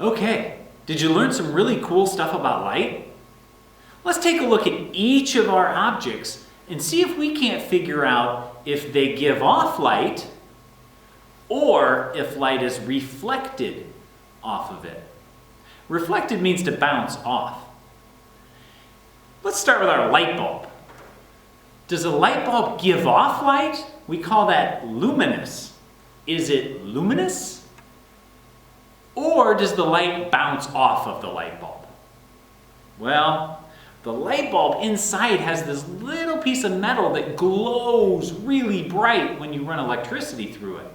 Okay, did you learn some really cool stuff about light? Let's take a look at each of our objects and see if we can't figure out if they give off light or if light is reflected off of it. Reflected means to bounce off. Let's start with our light bulb. Does a light bulb give off light? We call that luminous. Is it luminous? Or does the light bounce off of the light bulb? Well, the light bulb inside has this little piece of metal that glows really bright when you run electricity through it.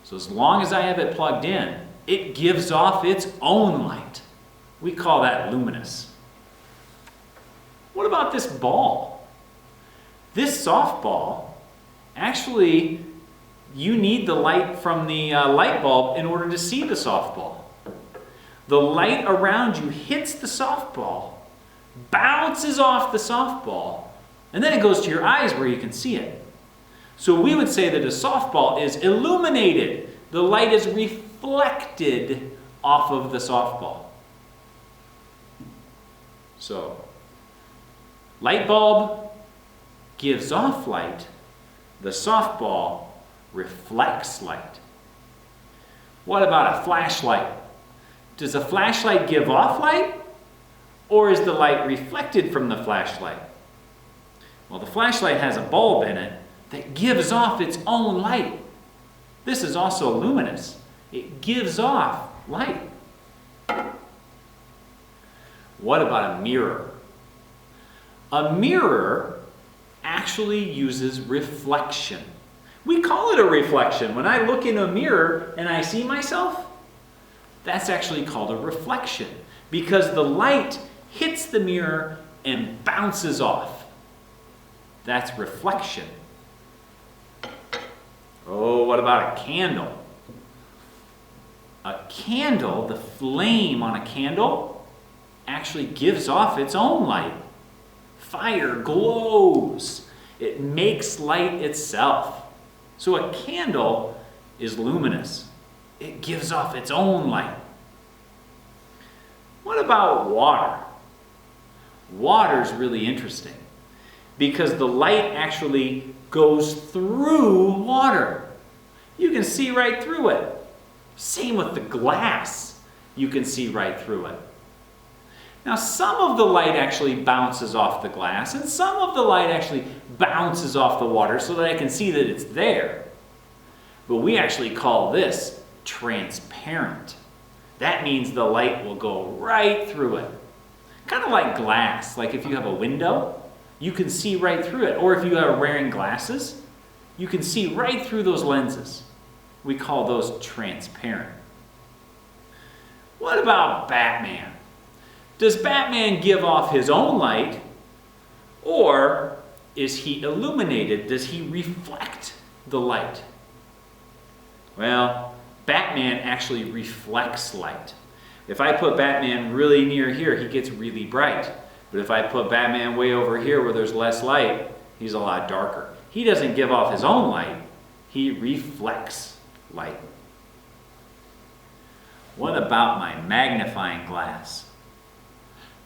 So as long as I have it plugged in, it gives off its own light. We call that luminous. What about this ball? This softball, actually, you need the light from the light bulb in order to see the softball. The light around you hits the softball, bounces off the softball, and then it goes to your eyes where you can see it. So we would say that a softball is illuminated. The light is reflected off of the softball. So, light bulb gives off light. The softball reflects light. What about a flashlight? Does a flashlight give off light? Or is the light reflected from the flashlight? Well, the flashlight has a bulb in it that gives off its own light. This is also luminous. It gives off light. What about a mirror? A mirror actually uses reflection. We call it a reflection. When I look in a mirror and I see myself, that's actually called a reflection because the light hits the mirror and bounces off. That's reflection. Oh, what about a candle? A candle, the flame on a candle, actually gives off its own light. Fire glows. It makes light itself. So a candle is luminous. It gives off its own light. What about water? Water's really interesting because the light actually goes through water. You can see right through it. Same with the glass. You can see right through it. Now, some of the light actually bounces off the glass, and some of the light actually bounces off the water so that I can see that it's there. But we actually call this transparent. That means the light will go right through it. Kind of like glass. Like if you have a window, you can see right through it. Or if you are wearing glasses, you can see right through those lenses. We call those transparent. What about Batman? Does Batman give off his own light, or is he illuminated? Does he reflect the light? Well, Batman actually reflects light. If I put Batman really near here, he gets really bright. But if I put Batman way over here where there's less light, he's a lot darker. He doesn't give off his own light, he reflects light. What about my magnifying glass?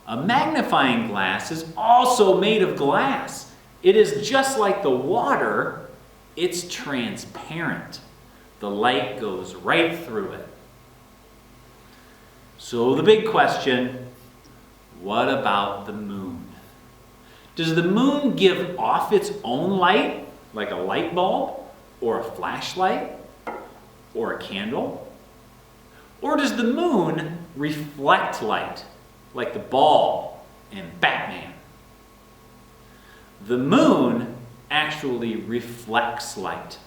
A magnifying glass is also made of glass. It is just like the water, it's transparent. The light goes right through it. So the big question, what about the moon? Does the moon give off its own light, like a light bulb, or a flashlight, or a candle? Or does the moon reflect light, like the ball and Batman? The moon actually reflects light.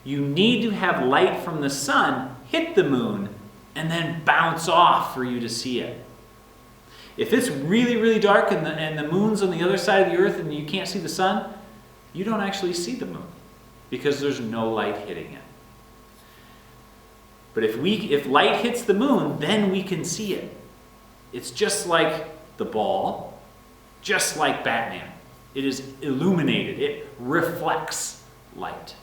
You need to have light from the sun hit the moon and then bounce off for you to see it. If it's really, really dark and the moon's on the other side of the earth and you can't see the sun, you don't actually see the moon because there's no light hitting it. But if light hits the moon, then we can see it. It's just like the ball, just like Batman. It is illuminated. It reflects light.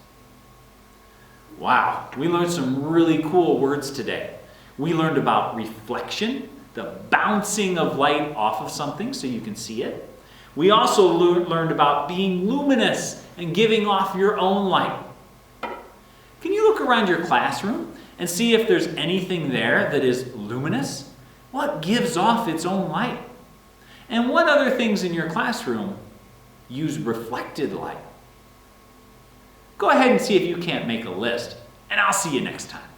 Wow, we learned some really cool words today. We learned about reflection, the bouncing of light off of something so you can see it. We also learned about being luminous and giving off your own light. Can you look around your classroom and see if there's anything there that is luminous? What gives off its own light? And what other things in your classroom use reflected light? Go ahead and see if you can't make a list, and I'll see you next time.